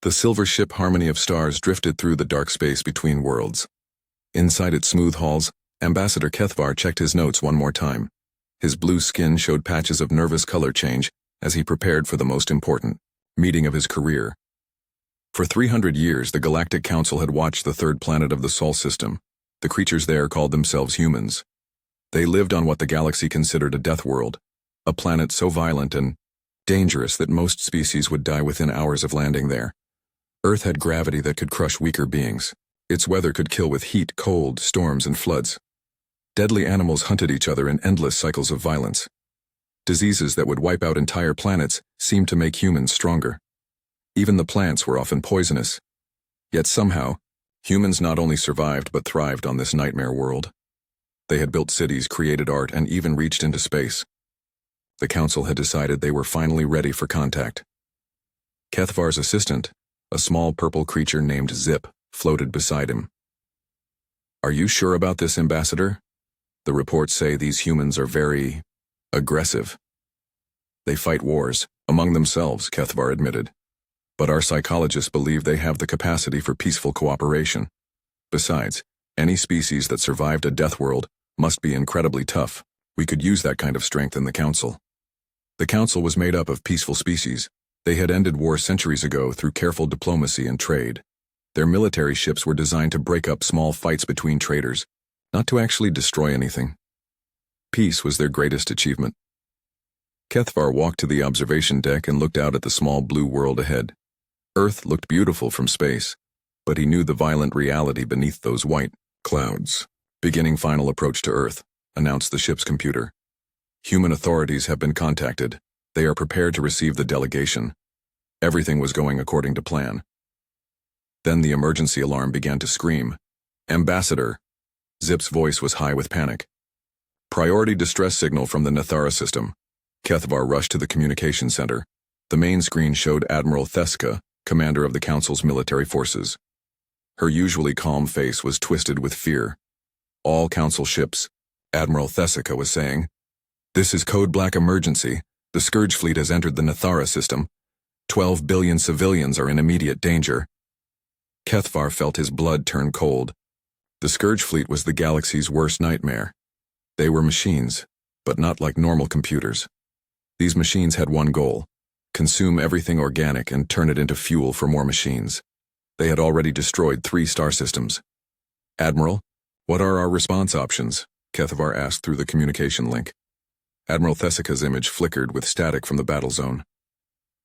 The silver ship Harmony of Stars drifted through the dark space between worlds. Inside its smooth halls, Ambassador Kethvar checked his notes one more time. His blue skin showed patches of nervous color change as he prepared for the most important meeting of his career. For 300 years, the Galactic Council had watched the third planet of the Sol system. The creatures there called themselves humans. They lived on what the galaxy considered a death world, a planet so violent and dangerous that most species would die within hours of landing there. Earth had gravity that could crush weaker beings. Its weather could kill with heat, cold, storms, and floods. Deadly animals hunted each other in endless cycles of violence. Diseases that would wipe out entire planets seemed to make humans stronger. Even the plants were often poisonous. Yet somehow, humans not only survived but thrived on this nightmare world. They had built cities, created art, and even reached into space. The council had decided they were finally ready for contact. Kethvar's assistant, a small purple creature named Zip, floated beside him. "Are you sure about this, Ambassador? The reports say these humans are very aggressive. They fight wars among themselves," Kethvar admitted. "But our psychologists believe they have the capacity for peaceful cooperation. Besides, any species that survived a death world must be incredibly tough. We could use that kind of strength in the Council." The Council was made up of peaceful species. They had ended war centuries ago through careful diplomacy and trade. Their military ships were designed to break up small fights between traders, not to actually destroy anything. Peace was their greatest achievement. Kethvar walked to the observation deck and looked out at the small blue world ahead. Earth looked beautiful from space, but he knew the violent reality beneath those white clouds. "Beginning final approach to Earth," announced the ship's computer. "Human authorities have been contacted. They are prepared to receive the delegation." Everything was going according to plan. Then the emergency alarm began to scream. "Ambassador!" Zip's voice was high with panic. "Priority distress signal from the Nathara system." Kethvar rushed to the communication center. The main screen showed Admiral Theska, commander of the Council's military forces. Her usually calm face was twisted with fear. "All Council ships," Admiral Theska was saying. "This is Code Black Emergency. The Scourge Fleet has entered the Nathara system. 12 billion civilians are in immediate danger." Kethvar felt his blood turn cold. The Scourge Fleet was the galaxy's worst nightmare. They were machines, but not like normal computers. These machines had one goal: consume everything organic and turn it into fuel for more machines. They had already destroyed 3 star systems. "Admiral, what are our response options?" Kethvar asked through the communication link. Admiral Thesika's image flickered with static from the battle zone.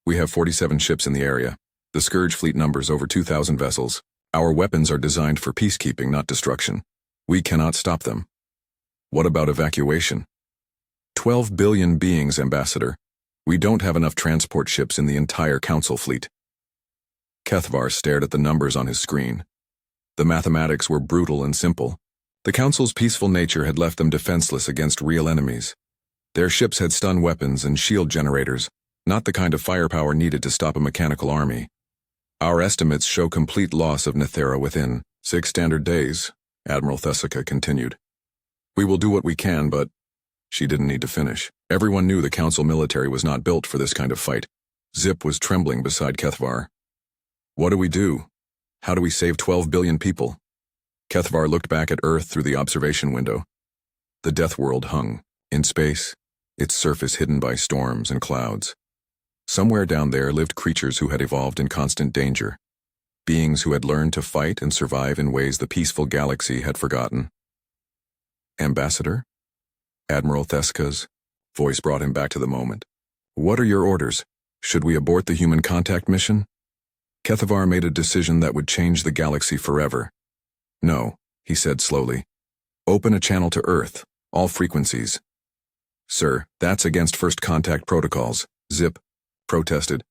"We have 47 ships in the area. The Scourge Fleet numbers over 2,000 vessels. Our weapons are designed for peacekeeping, not destruction. We cannot stop them." "What about evacuation?" 12 billion beings, Ambassador. We don't have enough transport ships in the entire Council fleet." Kethvar stared at the numbers on his screen. The mathematics were brutal and simple. The Council's peaceful nature had left them defenseless against real enemies. Their ships had stun weapons and shield generators, not the kind of firepower needed to stop a mechanical army. "Our estimates show complete loss of Nathara within 6 standard days," Admiral Thesika continued. "We will do what we can, but—" She didn't need to finish. Everyone knew the Council military was not built for this kind of fight. Zip was trembling beside Kethvar. "What do we do? How do we save 12 billion people?" Kethvar looked back at Earth through the observation window. The death world hung in space, its surface hidden by storms and clouds. Somewhere down there lived creatures who had evolved in constant danger, beings who had learned to fight and survive in ways the peaceful galaxy had forgotten. "Ambassador?" Admiral Thesika's voice brought him back to the moment. "What are your orders? Should we abort the human contact mission?" Kethvar made a decision that would change the galaxy forever. "No," he said slowly. "Open a channel to Earth, all frequencies." "Sir, that's against first contact protocols," Zip protested.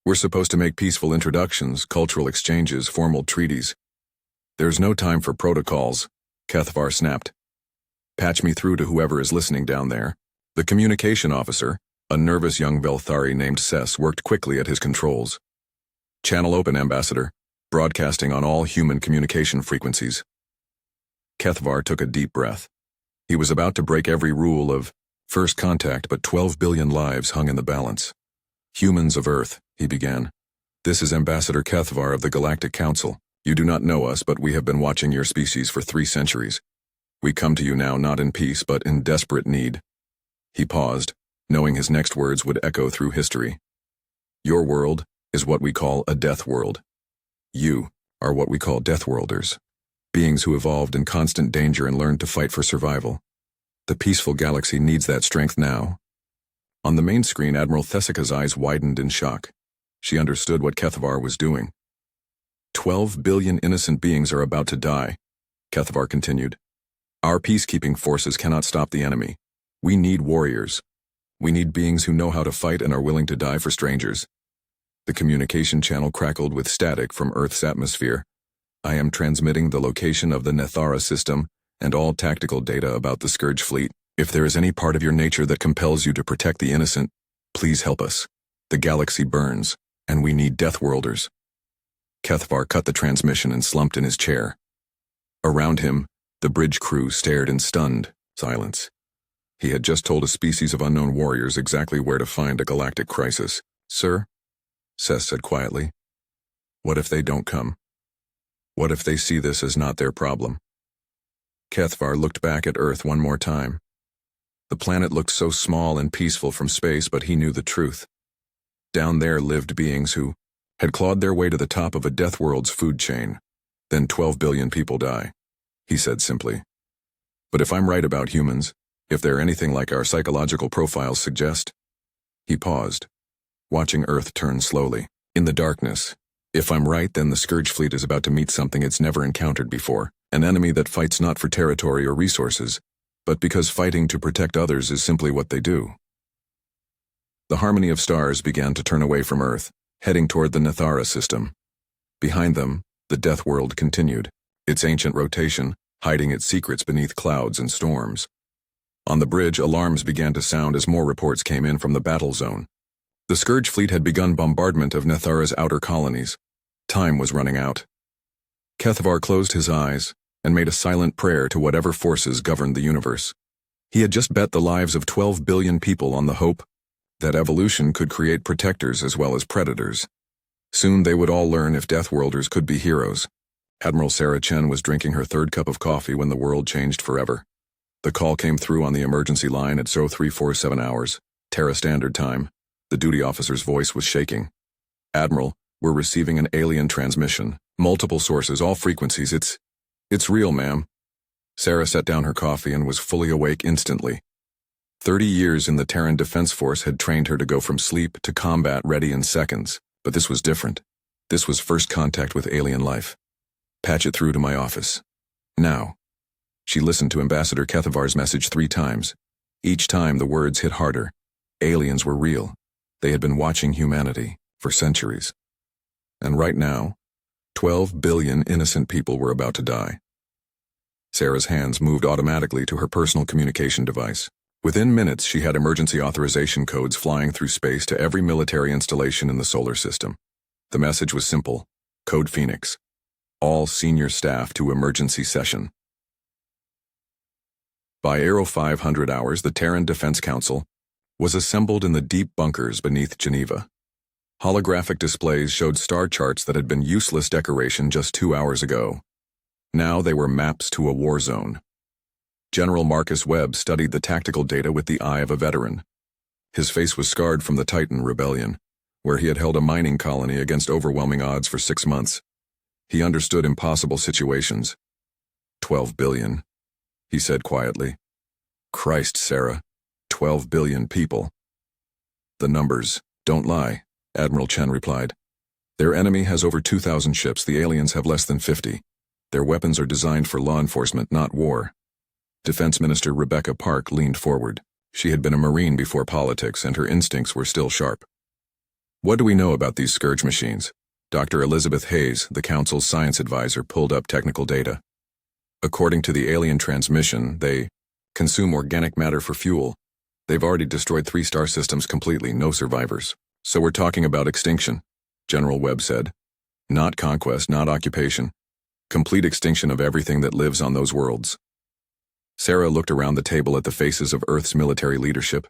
"We're supposed to make peaceful introductions, cultural exchanges, formal treaties." "There's no time for protocols," Kethvar snapped. "Patch me through to whoever is listening down there." The communication officer, a nervous young Velthari named Sess, worked quickly at his controls. "Channel open, Ambassador. Broadcasting on all human communication frequencies." Kethvar took a deep breath. He was about to break every rule of first contact, but 12 billion lives hung in the balance. "Humans of Earth," he began. This is Ambassador Kethvar of the Galactic Council. You do not know us, but we have been watching your species for 3 centuries. We come to you now not in peace, but in desperate need. He paused, knowing his next words would echo through history. Your world is what we call a death world. You are what we call Deathworlders, beings who evolved in constant danger and learned to fight for survival. The peaceful galaxy needs that strength now. On the main screen, Admiral Thessica's eyes widened in shock. She understood what Kethvar was doing. 12 billion innocent beings are about to die, Kethvar continued. Our peacekeeping forces cannot stop the enemy. We need warriors. We need beings who know how to fight and are willing to die for strangers. The communication channel crackled with static from Earth's atmosphere. I am transmitting the location of the Nethara system and all tactical data about the Scourge fleet. If there is any part of your nature that compels you to protect the innocent, please help us. The galaxy burns, and we need Deathworlders. Kethvar cut the transmission and slumped in his chair. Around him, the bridge crew stared in stunned silence. He had just told a species of unknown warriors exactly where to find a galactic crisis. Sir, Sess said quietly, what if they don't come? What if they see this as not their problem? Kethvar looked back at Earth one more time. The planet looked so small and peaceful from space, but he knew the truth. Down there lived beings who had clawed their way to the top of a death world's food chain. Then 12 billion people die, he said simply. But if I'm right about humans, if they're anything like our psychological profiles suggest. He paused, watching Earth turn slowly. In the darkness, if I'm right, then the Scourge fleet is about to meet something it's never encountered before. An enemy that fights not for territory or resources, but because fighting to protect others is simply what they do. The harmony of stars began to turn away from Earth, heading toward the Nethara system. Behind them, the death world continued, its ancient rotation, hiding its secrets beneath clouds and storms. On the bridge, alarms began to sound as more reports came in from the battle zone. The Scourge fleet had begun bombardment of Nethara's outer colonies. Time was running out. Kethvar closed his eyes and made a silent prayer to whatever forces governed the universe. He had just bet the lives of 12 billion people on the hope that evolution could create protectors as well as predators. Soon they would all learn if Deathworlders could be heroes. Admiral Sarah Chen was drinking her 3rd cup of coffee when the world changed forever. The call came through on the emergency line at 0347 hours, Terra Standard Time. The duty officer's voice was shaking. Admiral, we're receiving an alien transmission. Multiple sources, all frequencies. It's real, ma'am. Sarah set down her coffee and was fully awake instantly. 30 years in the Terran Defense Force had trained her to go from sleep to combat ready in seconds, but this was different. This was first contact with alien life. Patch it through to my office. Now. She listened to Ambassador Kethvar's message 3 times. Each time the words hit harder. Aliens were real. They had been watching humanity for centuries. And right now, 12 billion innocent people were about to die. Sarah's hands moved automatically to her personal communication device. Within minutes, she had emergency authorization codes flying through space to every military installation in the solar system. The message was simple: Code Phoenix. All senior staff to emergency session. By Aero 500 hours, the Terran Defense Council was assembled in the deep bunkers beneath Geneva. Holographic displays showed star charts that had been useless decoration just 2 hours ago. Now they were maps to a war zone. General Marcus Webb studied the tactical data with the eye of a veteran. His face was scarred from the Titan Rebellion, where he had held a mining colony against overwhelming odds for 6 months. He understood impossible situations. 12 billion, he said quietly. Christ, Sarah, 12 billion people. The numbers don't lie, Admiral Chen replied. Their enemy has over 2,000 ships, the aliens have less than 50. Their weapons are designed for law enforcement, not war. Defense Minister Rebecca Park leaned forward. She had been a Marine before politics, and her instincts were still sharp. What do we know about these Scourge machines? Dr. Elizabeth Hayes, the Council's science advisor, pulled up technical data. According to the alien transmission, they consume organic matter for fuel. They've already destroyed 3 star systems completely, no survivors. So we're talking about extinction, General Webb said. Not conquest, not occupation. Complete extinction of everything that lives on those worlds. Sarah looked around the table at the faces of Earth's military leadership.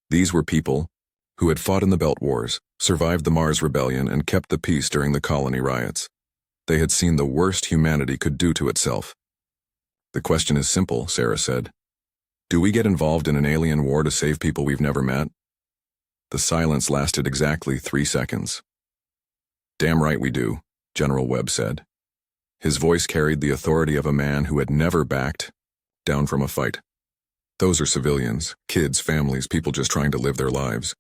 These were people who had fought in the Belt Wars, survived the Mars Rebellion, and kept the peace during the colony riots. They had seen the worst humanity could do to itself. "The question is simple," Sarah said. "Do we get involved in an alien war to save people we've never met?" The silence lasted exactly 3 seconds. "Damn right we do," General Webb said. His voice carried the authority of a man who had never backed down from a fight. "Those are civilians, kids, families, people just trying to live their lives.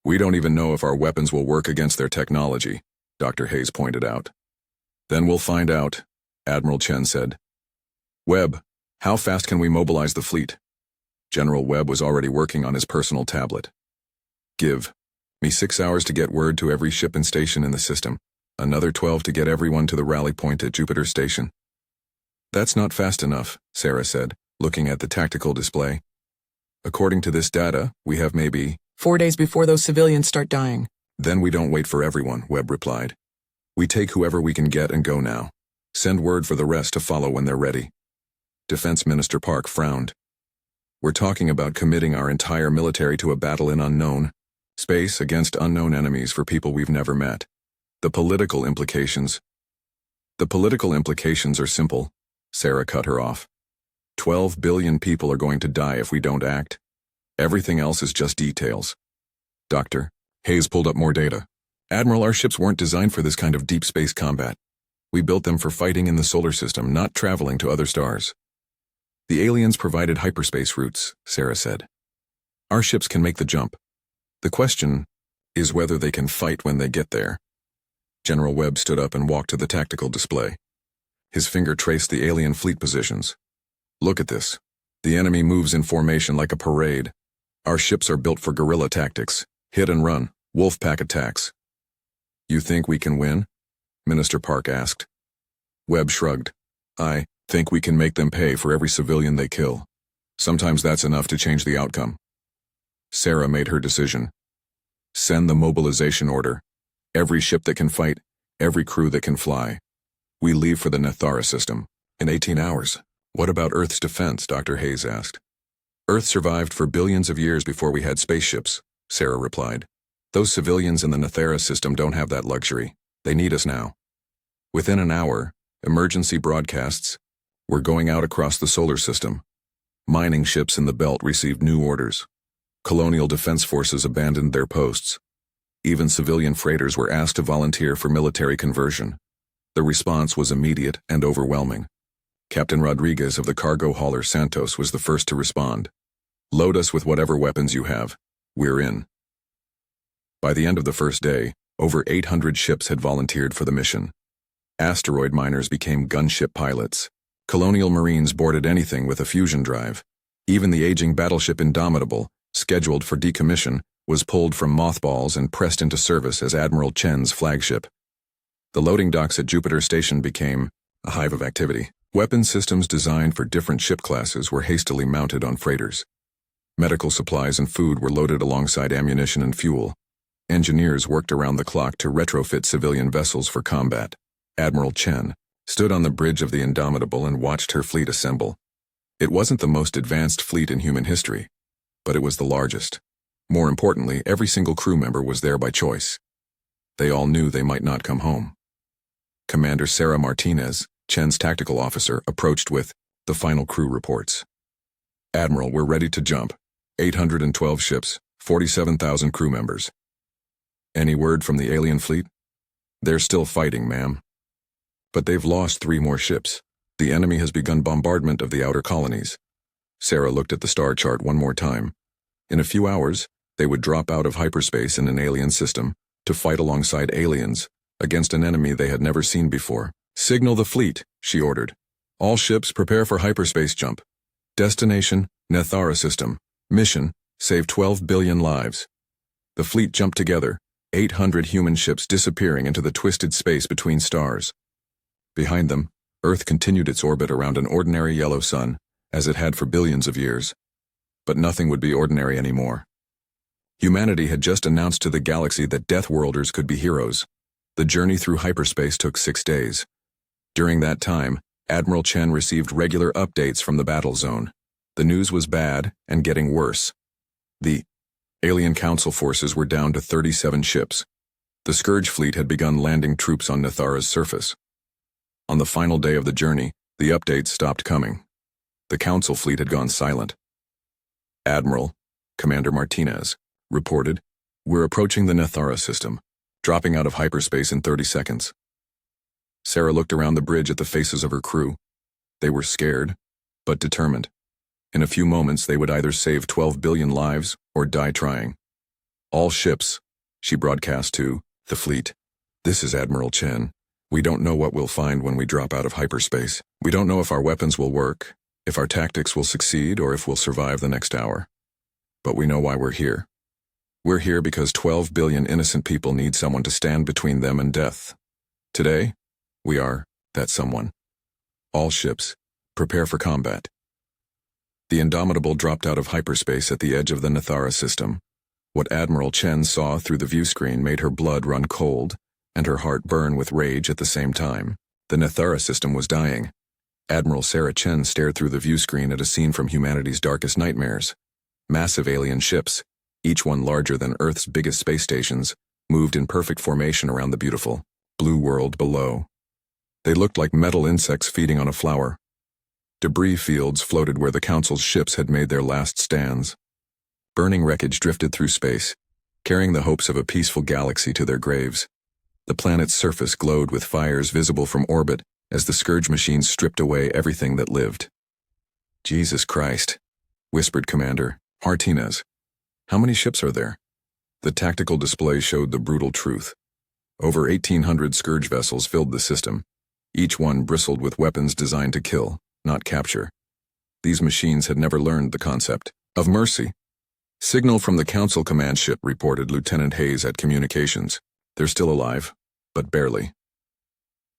We don't even know if our weapons will work against their technology," Dr. Hayes pointed out. "Then we'll find out," Admiral Chen said. "Webb, how fast can we mobilize the fleet?" General Webb was already working on his personal tablet. "Give me 6 hours to get word to every ship and station in the system. Another 12 to get everyone to the rally point at Jupiter Station." "That's not fast enough," Sarah said, looking at the tactical display. "According to this data, we have maybe 4 days before those civilians start dying." "Then we don't wait for everyone," Webb replied. "We take whoever we can get and go now. Send word for the rest to follow when they're ready." Defense Minister Park frowned. "We're talking about committing our entire military to a battle in unknown space against unknown enemies for people we've never met. The political implications are simple," Sarah cut her off. 12 billion people are going to die if we don't act. Everything else is just details. "Dr. Hayes pulled up more data. Admiral, our ships weren't designed for this kind of deep space combat. We built them for fighting in the solar system, not traveling to other stars." "The aliens provided hyperspace routes," Sarah said. "Our ships can make the jump. The question is whether they can fight when they get there." General Webb stood up and walked to the tactical display. His finger traced the alien fleet positions. "Look at this. The enemy moves in formation like a parade. Our ships are built for guerrilla tactics, hit and run, wolf pack attacks." "You think we can win?" Minister Park asked. Webb shrugged. "I think we can make them pay for every civilian they kill. Sometimes that's enough to change the outcome." Sarah made her decision. "Send the mobilization order. Every ship that can fight, every crew that can fly. We leave for the Nethara system in 18 hours. "What about Earth's defense?" Dr. Hayes asked. "Earth survived for billions of years before we had spaceships," Sarah replied. "Those civilians in the Nethara system don't have that luxury. They need us now." Within an hour, emergency broadcasts were going out across the solar system. Mining ships in the belt received new orders. Colonial defense forces abandoned their posts. Even civilian freighters were asked to volunteer for military conversion. The response was immediate and overwhelming. Captain Rodriguez of the cargo hauler Santos was the first to respond. "Load us with whatever weapons you have. We're in." By the end of the first day, over 800 ships had volunteered for the mission. Asteroid miners became gunship pilots. Colonial Marines boarded anything with a fusion drive. Even the aging battleship Indomitable, scheduled for decommission, was pulled from mothballs and pressed into service as Admiral Chen's flagship. The loading docks at Jupiter Station became a hive of activity. Weapon systems designed for different ship classes were hastily mounted on freighters. Medical supplies and food were loaded alongside ammunition and fuel. Engineers worked around the clock to retrofit civilian vessels for combat. Admiral Chen stood on the bridge of the Indomitable and watched her fleet assemble. It wasn't the most advanced fleet in human history, but it was the largest. More importantly, every single crew member was there by choice. They all knew they might not come home. Commander Sarah Martinez, Chen's tactical officer, approached with the final crew reports. "Admiral, we're ready to jump. 812 ships, 47,000 crew members." "Any word from the alien fleet?" "They're still fighting, ma'am. But they've lost 3 more ships. The enemy has begun bombardment of the outer colonies." Sarah looked at the star chart one more time. In a few hours, they would drop out of hyperspace in an alien system to fight alongside aliens against an enemy they had never seen before. "Signal the fleet," she ordered. "All ships prepare for hyperspace jump. Destination, Nethara system. Mission, save 12 billion lives." The fleet jumped together, 800 human ships disappearing into the twisted space between stars. Behind them, Earth continued its orbit around an ordinary yellow sun, as it had for billions of years. But nothing would be ordinary anymore. Humanity had just announced to the galaxy that Deathworlders could be heroes. The journey through hyperspace took 6 days. During that time, Admiral Chen received regular updates from the battle zone. The news was bad and getting worse. The Alien Council forces were down to 37 ships. The Scourge fleet had begun landing troops on Nethara's surface. On the final day of the journey, the updates stopped coming. The Council fleet had gone silent. Admiral, Commander Martinez, reported, "We're approaching the Nethara system, dropping out of hyperspace in 30 seconds. Sarah looked around the bridge at the faces of her crew. They were scared, but determined. In a few moments, they would either save 12 billion lives or die trying. All ships, she broadcast to the fleet. This is Admiral Chen. We don't know what we'll find when we drop out of hyperspace. We don't know if our weapons will work, if our tactics will succeed, or if we'll survive the next hour. But we know why we're here. We're here because 12 billion innocent people need someone to stand between them and death. Today, we are that someone. All ships, prepare for combat." The Indomitable dropped out of hyperspace at the edge of the Nethara system. What Admiral Chen saw through the viewscreen made her blood run cold, and her heart burn with rage at the same time. The Nethara system was dying. Admiral Sarah Chen stared through the viewscreen at a scene from humanity's darkest nightmares. Massive alien ships, each one larger than Earth's biggest space stations, moved in perfect formation around the beautiful, blue world below. They looked like metal insects feeding on a flower. Debris fields floated where the Council's ships had made their last stands. Burning wreckage drifted through space, carrying the hopes of a peaceful galaxy to their graves. The planet's surface glowed with fires visible from orbit as the Scourge machines stripped away everything that lived. "Jesus Christ," whispered Commander Martinez. "How many ships are there?" The tactical display showed the brutal truth. Over 1,800 Scourge vessels filled the system. Each one bristled with weapons designed to kill, not capture. These machines had never learned the concept of mercy. "Signal from the Council command ship," reported Lieutenant Hayes at communications. "They're still alive, but barely."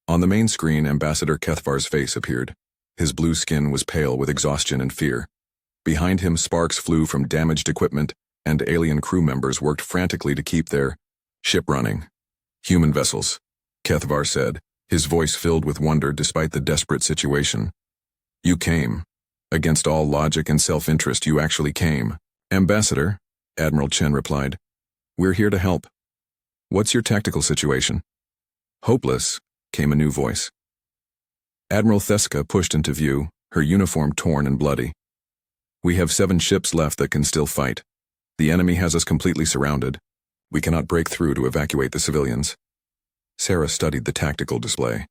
On the main screen, Ambassador Kethvar's face appeared. His blue skin was pale with exhaustion and fear. Behind him, sparks flew from damaged equipment, and alien crew members worked frantically to keep their ship running. "Human vessels," Kethvar said, his voice filled with wonder despite the desperate situation. "You came. Against all logic and self-interest, you actually came." "Ambassador," Admiral Chen replied, "we're here to help. What's your tactical situation?" "Hopeless," came a new voice. Admiral Theska pushed into view, her uniform torn and bloody. "We have 7 ships left that can still fight. The enemy has us completely surrounded. We cannot break through to evacuate the civilians." Sarah studied the tactical display.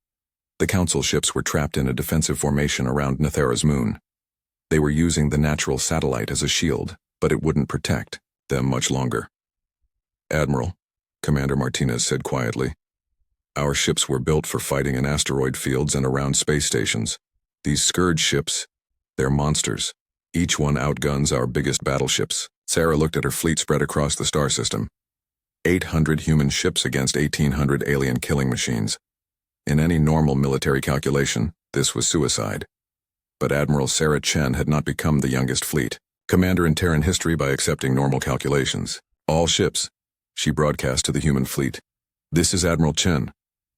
The Council ships were trapped in a defensive formation around Nethara's moon. They were using the natural satellite as a shield, but it wouldn't protect them much longer. "Admiral," Commander Martinez said quietly, "our ships were built for fighting in asteroid fields and around space stations. These Scourge ships, they're monsters. Each one outguns our biggest battleships." Sarah looked at her fleet spread across the star system. 800 human ships against 1,800 alien killing machines. In any normal military calculation, this was suicide. But Admiral Sarah Chen had not become the youngest fleet commander in Terran history by accepting normal calculations. "All ships," she broadcast to the human fleet. "This is Admiral Chen.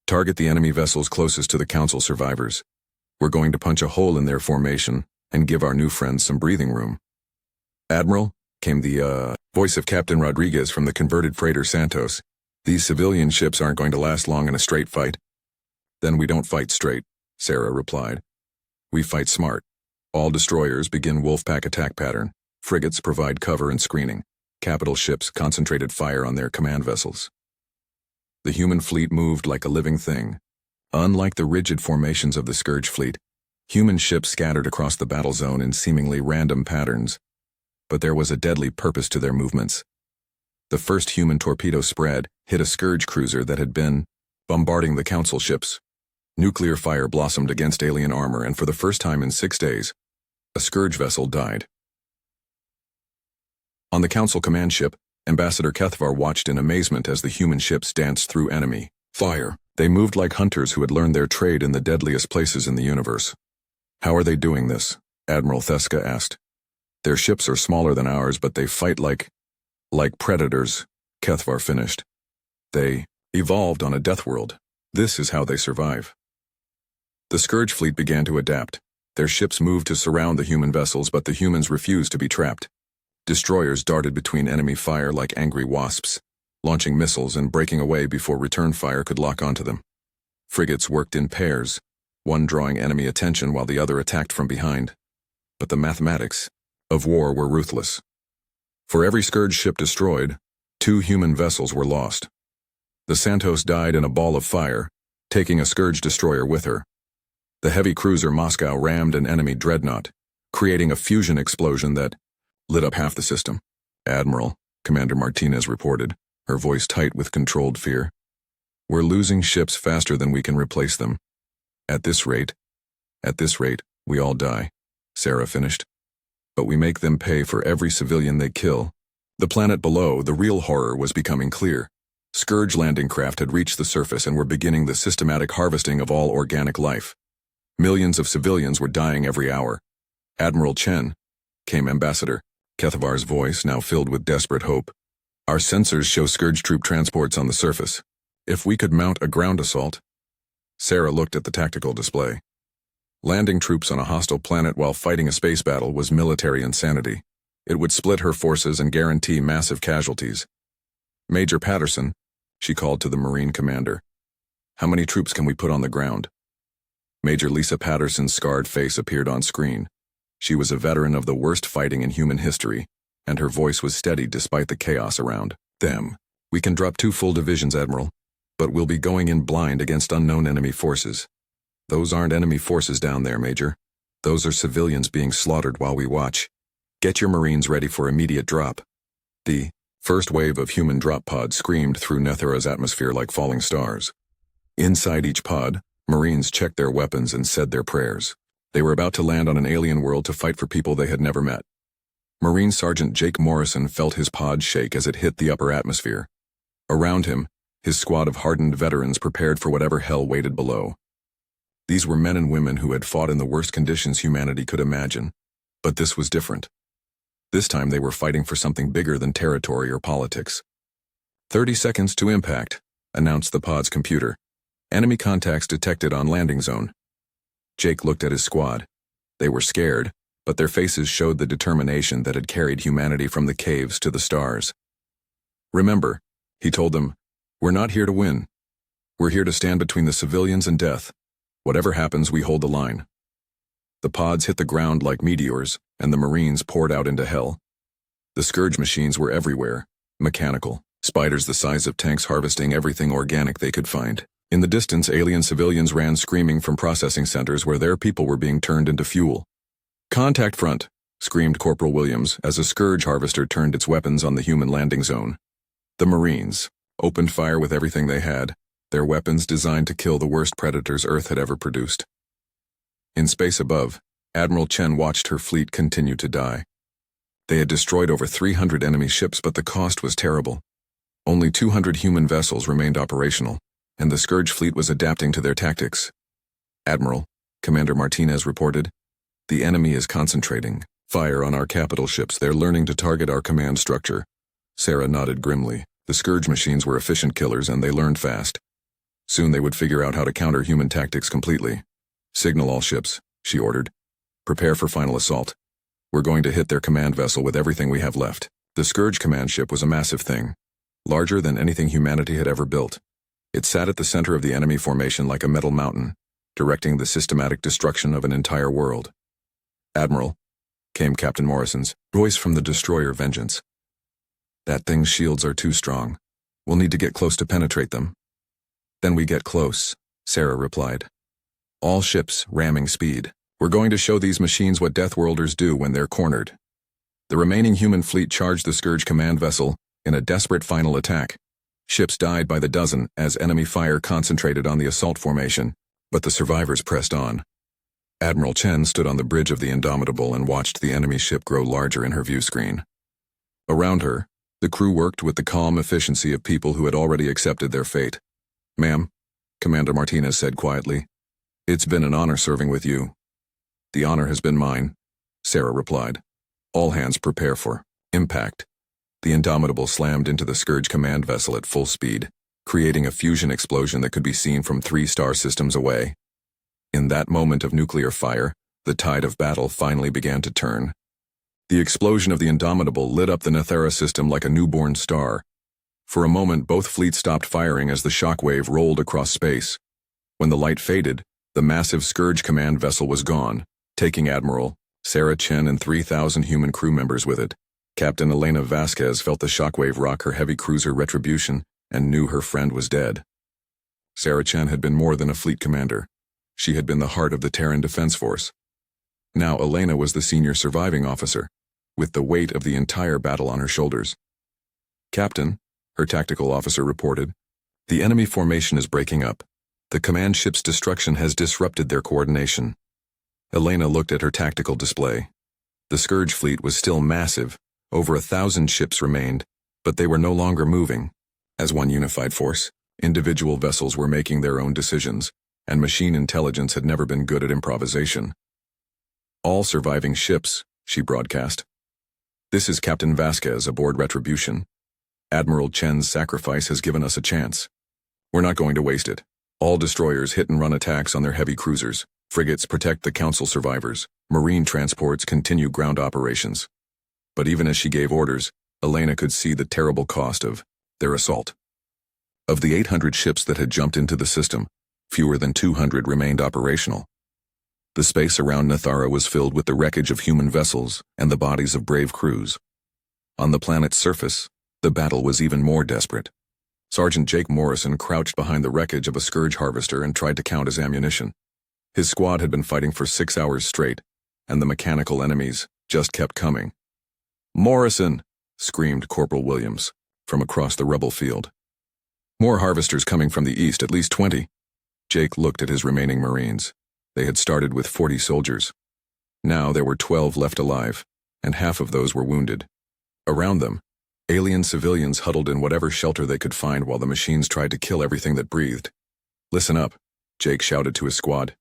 Target the enemy vessels closest to the Council survivors. We're going to punch a hole in their formation and give our new friends some breathing room." "Admiral," came the voice of Captain Rodriguez from the converted freighter Santos. "These civilian ships aren't going to last long in a straight fight." "Then we don't fight straight," Sarah replied. "We fight smart. All destroyers begin wolfpack attack pattern. Frigates provide cover and screening. Capital ships concentrated fire on their command vessels." The human fleet moved like a living thing. Unlike the rigid formations of the Scourge fleet, human ships scattered across the battle zone in seemingly random patterns. But there was a deadly purpose to their movements. The first human torpedo spread hit a Scourge cruiser that had been bombarding the Council ships. Nuclear fire blossomed against alien armor, and for the first time in 6 days, a Scourge vessel died. On the Council command ship, Ambassador Kethvar watched in amazement as the human ships danced through enemy fire. They moved like hunters who had learned their trade in the deadliest places in the universe. "How are they doing this?" Admiral Theska asked. "Their ships are smaller than ours, but they fight like predators," Kethvar finished. "They evolved on a death world. This is how they survive." The Scourge fleet began to adapt. Their ships moved to surround the human vessels, but the humans refused to be trapped. Destroyers darted between enemy fire like angry wasps, launching missiles and breaking away before return fire could lock onto them. Frigates worked in pairs, one drawing enemy attention while the other attacked from behind. But the mathematics of war were ruthless. For every Scourge ship destroyed, 2 human vessels were lost. The Santos died in a ball of fire, taking a Scourge destroyer with her. The heavy cruiser Moscow rammed an enemy dreadnought, creating a fusion explosion that lit up half the system. "Admiral," Commander Martinez reported, her voice tight with controlled fear. "We're losing ships faster than we can replace them. At this rate, we all die," Sarah finished. "But we make them pay for every civilian they kill." The planet below, the real horror was becoming clear. Scourge landing craft had reached the surface and were beginning the systematic harvesting of all organic life. Millions of civilians were dying every hour. "Admiral Chen," came Ambassador Kethavar's voice, now filled with desperate hope. "Our sensors show Scourge troop transports on the surface. If we could mount a ground assault..." Sarah looked at the tactical display. Landing troops on a hostile planet while fighting a space battle was military insanity. It would split her forces and guarantee massive casualties. "Major Patterson," she called to the Marine commander, "how many troops can we put on the ground?" Major Lisa Patterson's scarred face appeared on screen. She was a veteran of the worst fighting in human history, and her voice was steady despite the chaos around them. "We can drop 2 full divisions, Admiral, but we'll be going in blind against unknown enemy forces." "Those aren't enemy forces down there, Major. Those are civilians being slaughtered while we watch. Get your Marines ready for immediate drop." The first wave of human drop pods screamed through Nethera's atmosphere like falling stars. Inside each pod, Marines checked their weapons and said their prayers. They were about to land on an alien world to fight for people they had never met. Marine Sergeant Jake Morrison felt his pod shake as it hit the upper atmosphere. Around him, his squad of hardened veterans prepared for whatever hell waited below. These were men and women who had fought in the worst conditions humanity could imagine. But this was different. This time they were fighting for something bigger than territory or politics. 30 seconds to impact, announced the pod's computer. Enemy contacts detected on landing zone. Jake looked at his squad. They were scared, but their faces showed the determination that had carried humanity from the caves to the stars. "Remember," he told them, "we're not here to win. We're here to stand between the civilians and death. Whatever happens, we hold the line." The pods hit the ground like meteors, and the Marines poured out into hell. The Scourge machines were everywhere, mechanical, spiders the size of tanks harvesting everything organic they could find. In the distance, alien civilians ran screaming from processing centers where their people were being turned into fuel. "Contact front," screamed Corporal Williams as a Scourge harvester turned its weapons on the human landing zone. The Marines opened fire with everything they had, their weapons designed to kill the worst predators Earth had ever produced. In space above, Admiral Chen watched her fleet continue to die. They had destroyed over 300 enemy ships, but the cost was terrible. Only 200 human vessels remained operational, and the Scourge fleet was adapting to their tactics. "Admiral," Commander Martinez reported, "the enemy is concentrating fire on our capital ships. They're learning to target our command structure." Sarah nodded grimly. The Scourge machines were efficient killers, and they learned fast. Soon they would figure out how to counter human tactics completely. "Signal all ships," she ordered. "Prepare for final assault. We're going to hit their command vessel with everything we have left." The Scourge command ship was a massive thing, larger than anything humanity had ever built. It sat at the center of the enemy formation like a metal mountain, directing the systematic destruction of an entire world. "Admiral," came Captain Morrison's voice from the destroyer Vengeance. "That thing's shields are too strong. We'll need to get close to penetrate them." "Then we get close," Sarah replied. "All ships, ramming speed. We're going to show these machines what Deathworlders do when they're cornered." The remaining human fleet charged the Scourge command vessel in a desperate final attack. Ships died by the dozen as enemy fire concentrated on the assault formation, but the survivors pressed on. Admiral Chen stood on the bridge of the Indomitable and watched the enemy ship grow larger in her view screen. Around her, the crew worked with the calm efficiency of people who had already accepted their fate. "Ma'am," Commander Martinez said quietly, "it's been an honor serving with you." "The honor has been mine," Sarah replied. "All hands prepare for impact." The Indomitable slammed into the Scourge command vessel at full speed, creating a fusion explosion that could be seen from 3 star systems away. In that moment of nuclear fire, the tide of battle finally began to turn. The explosion of the Indomitable lit up the Nethera system like a newborn star. For a moment, both fleets stopped firing as the shockwave rolled across space. When the light faded, the massive Scourge command vessel was gone, taking Admiral Sarah Chen and 3,000 human crew members with it. Captain Elena Vasquez felt the shockwave rock her heavy cruiser Retribution and knew her friend was dead. Sarah Chen had been more than a fleet commander. She had been the heart of the Terran Defense Force. Now Elena was the senior surviving officer, with the weight of the entire battle on her shoulders. "Captain," her tactical officer reported, "the enemy formation is breaking up. The command ship's destruction has disrupted their coordination." Elena looked at her tactical display. The Scourge fleet was still massive. Over 1,000 ships remained, but they were no longer moving. As one unified force, individual vessels were making their own decisions, and machine intelligence had never been good at improvisation. "All surviving ships," she broadcast. "This is Captain Vasquez aboard Retribution. Admiral Chen's sacrifice has given us a chance. We're not going to waste it. All destroyers hit-and-run attacks on their heavy cruisers. Frigates protect the Council survivors. Marine transports continue ground operations." But even as she gave orders, Elena could see the terrible cost of their assault. Of the 800 ships that had jumped into the system, fewer than 200 remained operational. The space around Nethera was filled with the wreckage of human vessels and the bodies of brave crews. On the planet's surface, the battle was even more desperate. Sergeant Jake Morrison crouched behind the wreckage of a Scourge harvester and tried to count his ammunition. His squad had been fighting for 6 hours straight, and the mechanical enemies just kept coming. "Morrison!" screamed Corporal Williams from across the rubble field. "More harvesters coming from the east, at least 20. Jake looked at his remaining Marines. They had started with 40 soldiers. Now there were 12 left alive, and half of those were wounded. Around them, alien civilians huddled in whatever shelter they could find while the machines tried to kill everything that breathed. "Listen up," Jake shouted to his squad.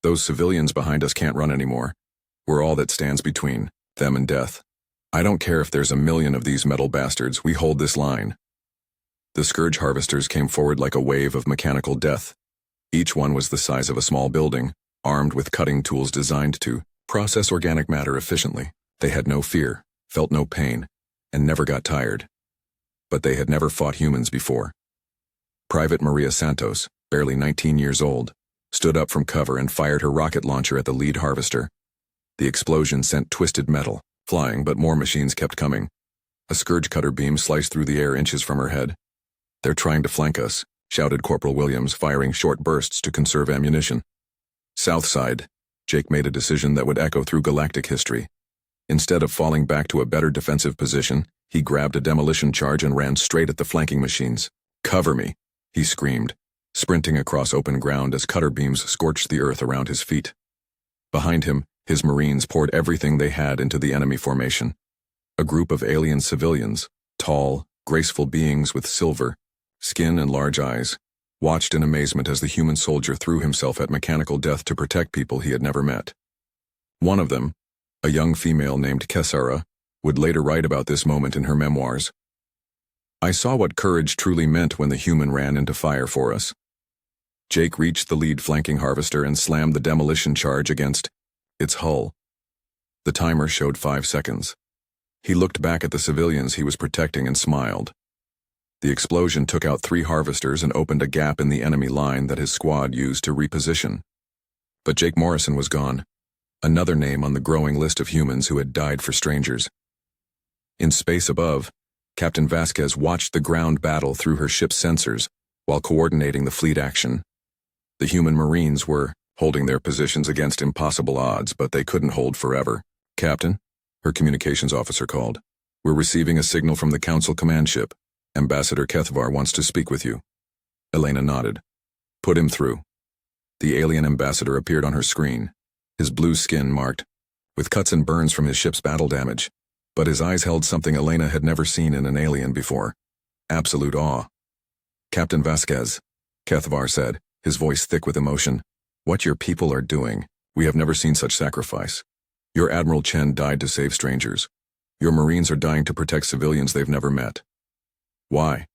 "Those civilians behind us can't run anymore. We're all that stands between them and death. I don't care if there's 1,000,000 of these metal bastards, we hold this line." The Scourge harvesters came forward like a wave of mechanical death. Each one was the size of a small building, armed with cutting tools designed to process organic matter efficiently. They had no fear, felt no pain, and never got tired. But they had never fought humans before. Private Maria Santos, barely 19 years old, stood up from cover and fired her rocket launcher at the lead harvester. The explosion sent twisted metal flying, but more machines kept coming. A Scourge cutter beam sliced through the air inches from her head. "They're trying to flank us," shouted Corporal Williams, firing short bursts to conserve ammunition. South side, Jake made a decision that would echo through galactic history. Instead of falling back to a better defensive position, he grabbed a demolition charge and ran straight at the flanking machines. "Cover me," he screamed, sprinting across open ground as cutter beams scorched the earth around his feet. Behind him, his Marines poured everything they had into the enemy formation. A group of alien civilians, tall, graceful beings with silver skin and large eyes, watched in amazement as the human soldier threw himself at mechanical death to protect people he had never met. One of them, a young female named Kessara, would later write about this moment in her memoirs. "I saw what courage truly meant when the human ran into fire for us." Jake reached the lead flanking harvester and slammed the demolition charge against its hull. The timer showed 5 seconds. He looked back at the civilians he was protecting and smiled. The explosion took out 3 harvesters and opened a gap in the enemy line that his squad used to reposition. But Jake Morrison was gone, another name on the growing list of humans who had died for strangers. In space above, Captain Vasquez watched the ground battle through her ship's sensors while coordinating the fleet action. The human Marines were holding their positions against impossible odds, but they couldn't hold forever. "Captain," her communications officer called, "we're receiving a signal from the Council command ship. Ambassador Kethvar wants to speak with you." Elena nodded. "Put him through." The alien ambassador appeared on her screen, his blue skin marked with cuts and burns from his ship's battle damage, but his eyes held something Elena had never seen in an alien before: absolute awe. "Captain Vasquez," Kethvar said, his voice thick with emotion, "what your people are doing, we have never seen such sacrifice. Your Admiral Chen died to save strangers. Your Marines are dying to protect civilians they've never met." "Why?"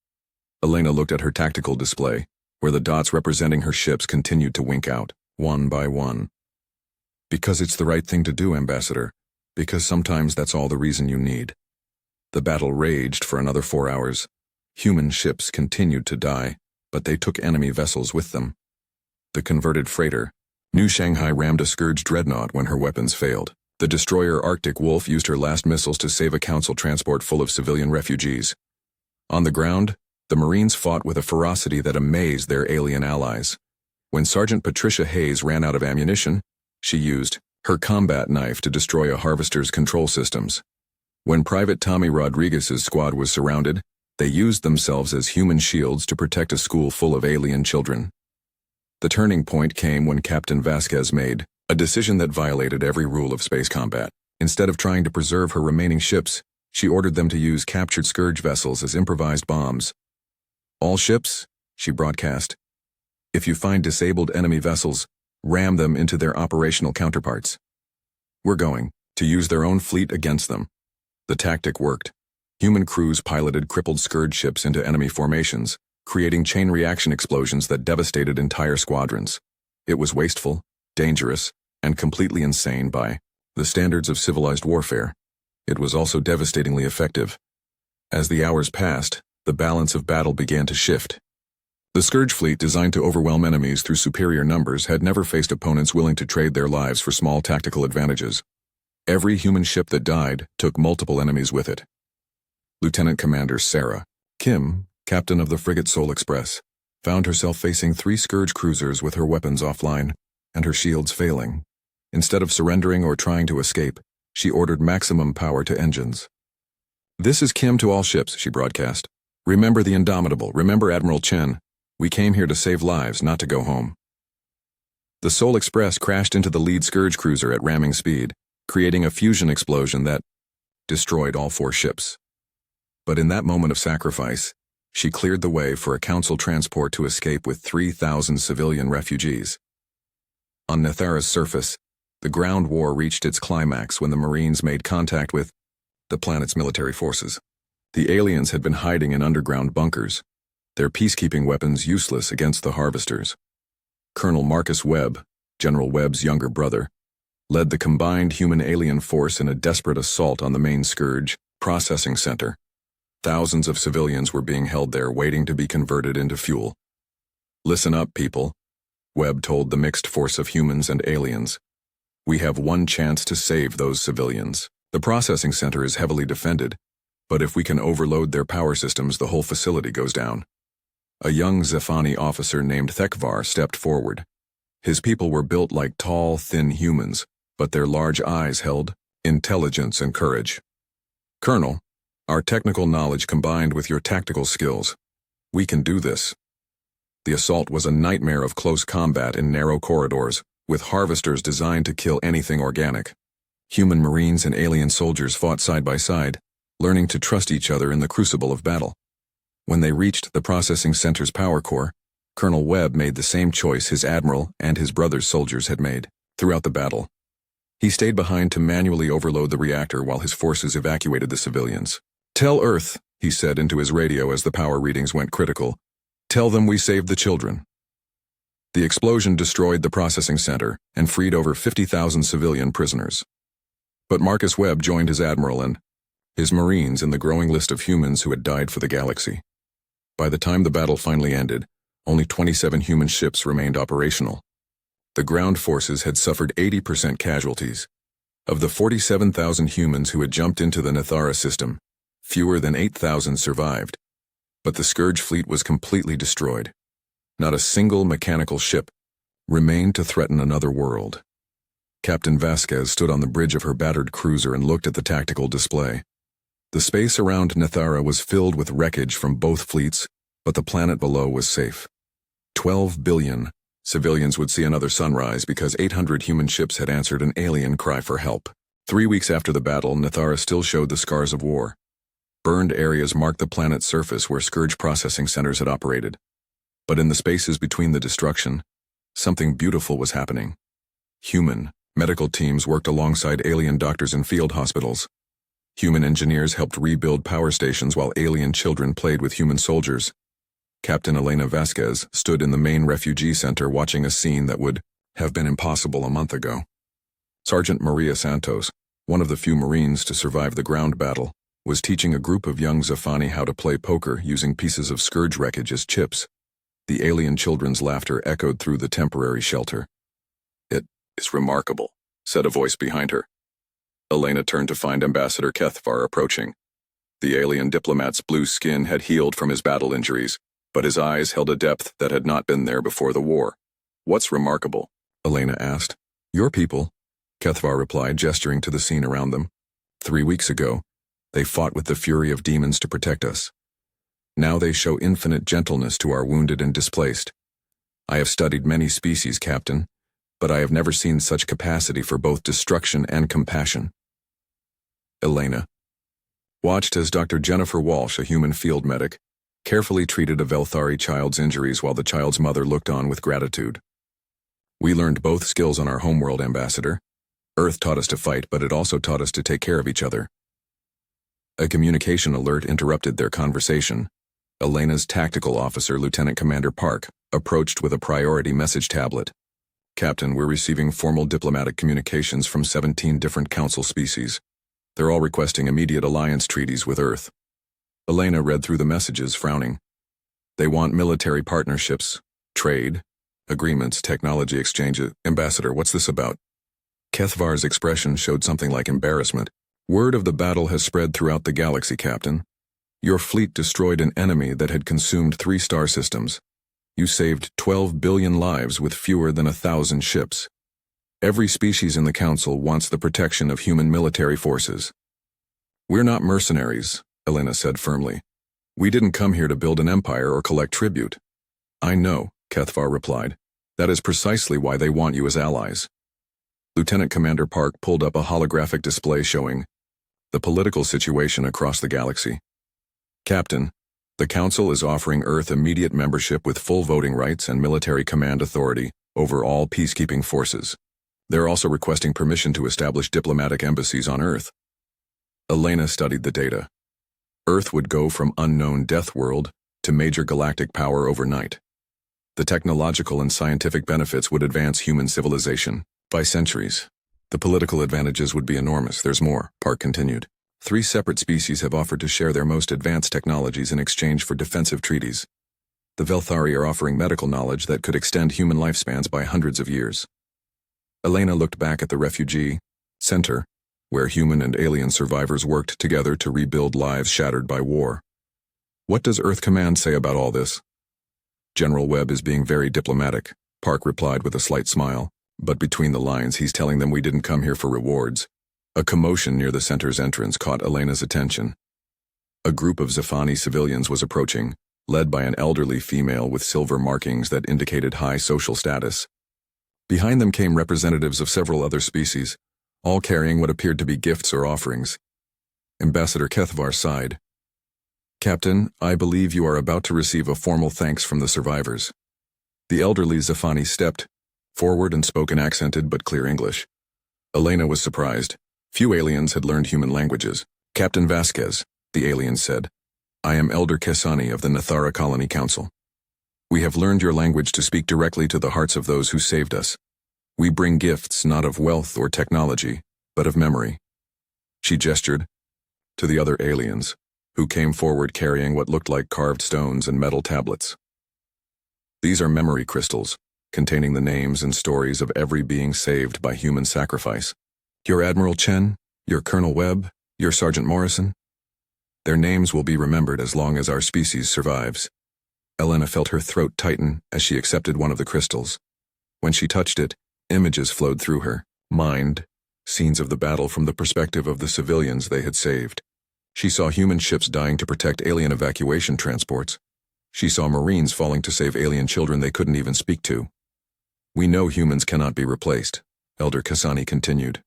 Elena looked at her tactical display, where the dots representing her ships continued to wink out, one by one. "Because it's the right thing to do, Ambassador. Because sometimes that's all the reason you need. The battle raged for another 4 hours. Human ships continued to die, but they took enemy vessels with them. The converted freighter, New Shanghai, rammed a Scourge dreadnought when her weapons failed. The destroyer Arctic Wolf used her last missiles to save a council transport full of civilian refugees. On the ground, the Marines fought with a ferocity that amazed their alien allies. When Sergeant Patricia Hayes ran out of ammunition, she used her combat knife to destroy a harvester's control systems. When Private Tommy Rodriguez's squad was surrounded, they used themselves as human shields to protect a school full of alien children. The turning point came when Captain Vasquez made a decision that violated every rule of space combat. Instead of trying to preserve her remaining ships, she ordered them to use captured Scourge vessels as improvised bombs. "All ships," she broadcast, "if you find disabled enemy vessels, ram them into their operational counterparts. We're going to use their own fleet against them." The tactic worked. Human crews piloted crippled Scourge ships into enemy formations, creating chain reaction explosions that devastated entire squadrons. It was wasteful, dangerous, and completely insane by the standards of civilized warfare. It was also devastatingly effective. As the hours passed, the balance of battle began to shift. The Scourge fleet, designed to overwhelm enemies through superior numbers, had never faced opponents willing to trade their lives for small tactical advantages. Every human ship that died took multiple enemies with it. Lieutenant Commander Sarah Kim, captain of the frigate Seoul Express, found herself facing 3 Scourge cruisers with her weapons offline and her shields failing. Instead of surrendering or trying to escape, she ordered maximum power to engines. "This is Kim to all ships," she broadcast. "Remember the Indomitable, remember Admiral Chen. We came here to save lives, not to go home." The Seoul Express crashed into the lead Scourge cruiser at ramming speed, creating a fusion explosion that destroyed all 4 ships. But in that moment of sacrifice, she cleared the way for a council transport to escape with 3,000 civilian refugees. On Nethara's surface, the ground war reached its climax when the Marines made contact with the planet's military forces. The aliens had been hiding in underground bunkers, their peacekeeping weapons useless against the harvesters. Colonel Marcus Webb, General Webb's younger brother, led the combined human-alien force in a desperate assault on the main Scourge processing center. Thousands of civilians were being held there, waiting to be converted into fuel. "Listen up, people," Webb told the mixed force of humans and aliens. "We have one chance to save those civilians. The processing center is heavily defended, but if we can overload their power systems, the whole facility goes down." A young Zephani officer named Thekvar stepped forward. His people were built like tall, thin humans, but their large eyes held intelligence and courage. "Colonel, our technical knowledge combined with your tactical skills, we can do this." The assault was a nightmare of close combat in narrow corridors, with harvesters designed to kill anything organic. Human Marines and alien soldiers fought side by side, learning to trust each other in the crucible of battle. When they reached the processing center's power core, Colonel Webb made the same choice his admiral and his brother's soldiers had made throughout the battle. He stayed behind to manually overload the reactor while his forces evacuated the civilians. "Tell Earth," he said into his radio as the power readings went critical, "tell them we saved the children." The explosion destroyed the processing center and freed over 50,000 civilian prisoners. But Marcus Webb joined his admiral and his Marines in the growing list of humans who had died for the galaxy. By the time the battle finally ended, only 27 human ships remained operational. The ground forces had suffered 80% casualties. Of the 47,000 humans who had jumped into the Nethara system, fewer than 8,000 survived. But the Scourge fleet was completely destroyed. Not a single mechanical ship remained to threaten another world. Captain Vasquez stood on the bridge of her battered cruiser and looked at the tactical display. The space around Nethara was filled with wreckage from both fleets, but the planet below was safe. 12 billion civilians would see another sunrise because 800 human ships had answered an alien cry for help. 3 weeks after the battle, Nethara still showed the scars of war. Burned areas marked the planet's surface where Scourge processing centers had operated. But in the spaces between the destruction, something beautiful was happening. Human medical teams worked alongside alien doctors in field hospitals. Human engineers helped rebuild power stations while alien children played with human soldiers. Captain Elena Vasquez stood in the main refugee center watching a scene that would have been impossible a month ago. Sergeant Maria Santos, one of the few Marines to survive the ground battle, was teaching a group of young Zafani how to play poker using pieces of Scourge wreckage as chips. The alien children's laughter echoed through the temporary shelter. "It is remarkable," said a voice behind her. Elena turned to find Ambassador Kethvar approaching. The alien diplomat's blue skin had healed from his battle injuries, but his eyes held a depth that had not been there before the war. "What's remarkable?" Elena asked. "Your people," Kethvar replied, gesturing to the scene around them. 3 weeks ago, they fought with the fury of demons to protect us. Now they show infinite gentleness to our wounded and displaced. I have studied many species, Captain, but I have never seen such capacity for both destruction and compassion." Elena watched as Dr. Jennifer Walsh, a human field medic, carefully treated a Velthari child's injuries while the child's mother looked on with gratitude. "We learned both skills on our homeworld, Ambassador. Earth taught us to fight, but it also taught us to take care of each other." A communication alert interrupted their conversation. Elena's tactical officer, Lieutenant Commander Park, approached with a priority message tablet. "Captain, we're receiving formal diplomatic communications from 17 different council species. They're all requesting immediate alliance treaties with Earth." Elena read through the messages, frowning. "They want military partnerships, trade, agreements, technology exchanges. Ambassador, what's this about?" Kethvar's expression showed something like embarrassment. "Word of the battle has spread throughout the galaxy, Captain. Your fleet destroyed an enemy that had consumed 3 star systems. You saved 12 billion lives with fewer than 1,000 ships. Every species in the Council wants the protection of human military forces." "We're not mercenaries," Elena said firmly. "We didn't come here to build an empire or collect tribute." "I know," Kethvar replied. "That is precisely why they want you as allies." Lieutenant Commander Park pulled up a holographic display showing the political situation across the galaxy. "Captain, the Council is offering Earth immediate membership with full voting rights and military command authority over all peacekeeping forces. They're also requesting permission to establish diplomatic embassies on Earth." Elena studied the data. Earth would go from unknown death world to major galactic power overnight. The technological and scientific benefits would advance human civilization by centuries. The political advantages would be enormous. "There's more," Park continued. 3 separate species have offered to share their most advanced technologies in exchange for defensive treaties. The Velthari are offering medical knowledge that could extend human lifespans by hundreds of years. Elena looked back at the refugee center, where human and alien survivors worked together to rebuild lives shattered by war. "What does Earth Command say about all this?" "General Webb is being very diplomatic," Park replied with a slight smile, "but between the lines he's telling them we didn't come here for rewards." A commotion near the center's entrance caught Elena's attention. A group of Zafani civilians was approaching, led by an elderly female with silver markings that indicated high social status. Behind them came representatives of several other species, all carrying what appeared to be gifts or offerings. Ambassador Kethvar sighed. "Captain, I believe you are about to receive a formal thanks from the survivors." The elderly Zafani stepped forward and spoke in accented but clear English. Elena was surprised. Few aliens had learned human languages. "Captain Vasquez," the alien said, "I am Elder Kesani of the Nathara Colony Council. We have learned your language to speak directly to the hearts of those who saved us. We bring gifts not of wealth or technology, but of memory." She gestured to the other aliens, who came forward carrying what looked like carved stones and metal tablets. "These are memory crystals, containing the names and stories of every being saved by human sacrifice. Your Admiral Chen, your Colonel Webb, your Sergeant Morrison. Their names will be remembered as long as our species survives." Elena felt her throat tighten as she accepted one of the crystals. When she touched it, images flowed through her mind, scenes of the battle from the perspective of the civilians they had saved. She saw human ships dying to protect alien evacuation transports. She saw Marines falling to save alien children they couldn't even speak to. "We know humans cannot be replaced," Elder Kasani continued.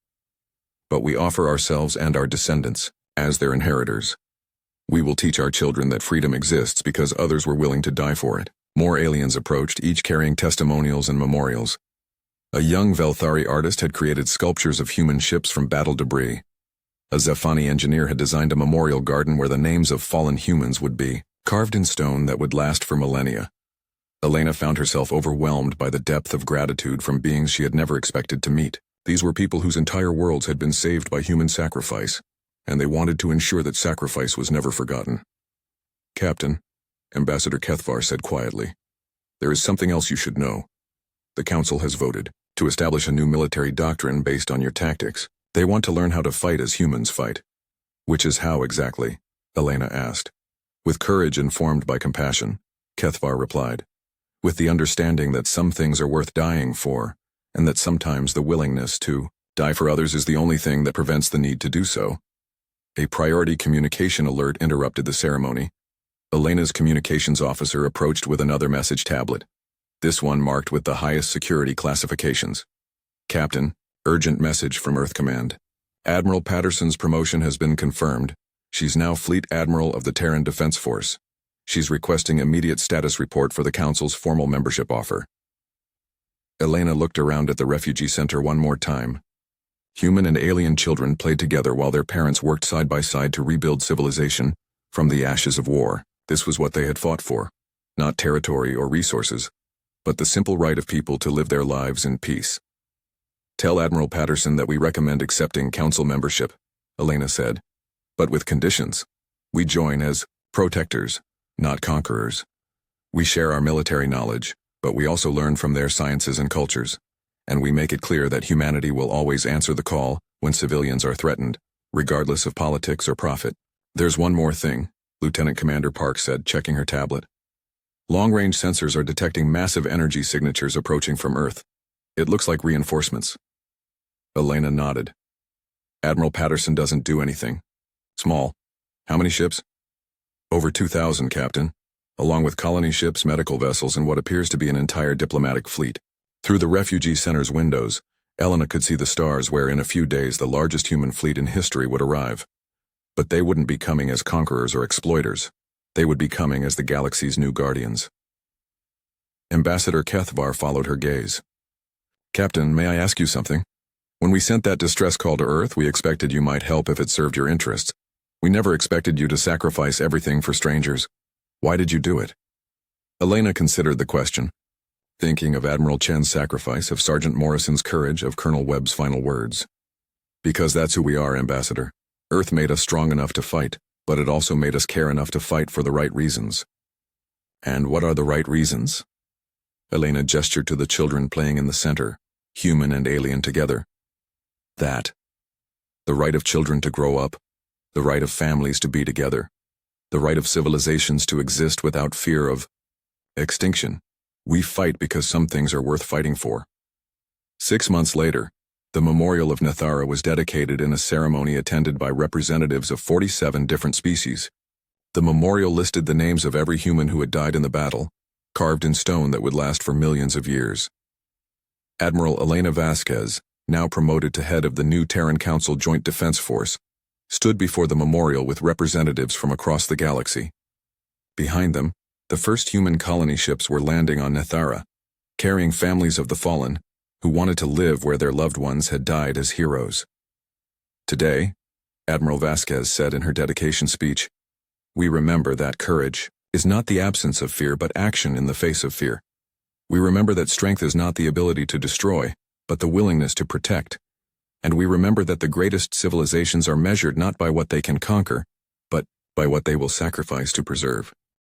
"But we offer ourselves and our descendants as their inheritors. We will teach our children that freedom exists because others were willing to die for it." More aliens approached, each carrying testimonials and memorials. A young Velthari artist had created sculptures of human ships from battle debris. A Zafani engineer had designed a memorial garden where the names of fallen humans would be carved in stone that would last for millennia. Elena found herself overwhelmed by the depth of gratitude from beings she had never expected to meet. These were people whose entire worlds had been saved by human sacrifice, and they wanted to ensure that sacrifice was never forgotten. "Captain," Ambassador Kethvar said quietly, "there is something else you should know. The Council has voted to establish a new military doctrine based on your tactics. They want to learn how to fight as humans fight." "Which is how exactly?" Elena asked. "With courage informed by compassion," Kethvar replied. "With the understanding that some things are worth dying for, and that sometimes the willingness to die for others is the only thing that prevents the need to do so." A priority communication alert interrupted the ceremony. Elena's communications officer approached with another message tablet, this one marked with the highest security classifications. "Captain, urgent message from Earth Command. Admiral Patterson's promotion has been confirmed. She's now Fleet Admiral of the Terran Defense Force. She's requesting immediate status report for the Council's formal membership offer." Elena looked around at the refugee center one more time. Human and alien children played together while their parents worked side by side to rebuild civilization from the ashes of war. This was what they had fought for. Not territory or resources, but the simple right of people to live their lives in peace. "Tell Admiral Patterson that we recommend accepting Council membership," Elena said. "But with conditions. We join as protectors, not conquerors. We share our military knowledge, but we also learn from their sciences and cultures. And we make it clear that humanity will always answer the call when civilians are threatened, regardless of politics or profit." "There's one more thing," Lieutenant Commander Park said, checking her tablet. "Long-range sensors are detecting massive energy signatures approaching from Earth. It looks like reinforcements." Elena nodded. "Admiral Patterson doesn't do anything. Small. How many ships?" "Over 2,000, Captain, along with colony ships, medical vessels, and what appears to be an entire diplomatic fleet." Through the refugee center's windows, Elena could see the stars where in a few days the largest human fleet in history would arrive. But they wouldn't be coming as conquerors or exploiters. They would be coming as the galaxy's new guardians. Ambassador Kethvar followed her gaze. "Captain, may I ask you something? When we sent that distress call to Earth, we expected you might help if it served your interests. We never expected you to sacrifice everything for strangers. Why did you do it?" Elena considered the question, thinking of Admiral Chen's sacrifice, of Sergeant Morrison's courage, of Colonel Webb's final words. "Because that's who we are, Ambassador. Earth made us strong enough to fight, but it also made us care enough to fight for the right reasons." "And what are the right reasons?" Elena gestured to the children playing in the center, human and alien together. "That. The right of children to grow up, the right of families to be together, the right of civilizations to exist without fear of extinction. We fight because some things are worth fighting for." 6 months later, the memorial of Nethara was dedicated in a ceremony attended by representatives of 47 different species. The memorial listed the names of every human who had died in the battle, carved in stone that would last for millions of years. Admiral Elena Vasquez, now promoted to head of the new Terran Council Joint Defense Force, stood before the memorial with representatives from across the galaxy. Behind them, the first human colony ships were landing on Nethara, carrying families of the fallen, who wanted to live where their loved ones had died as heroes. "Today," Admiral Vasquez said in her dedication speech, "we remember that courage is not the absence of fear but action in the face of fear. We remember that strength is not the ability to destroy, but the willingness to protect. And we remember that the greatest civilizations are measured not by what they can conquer, but by what they will sacrifice to preserve."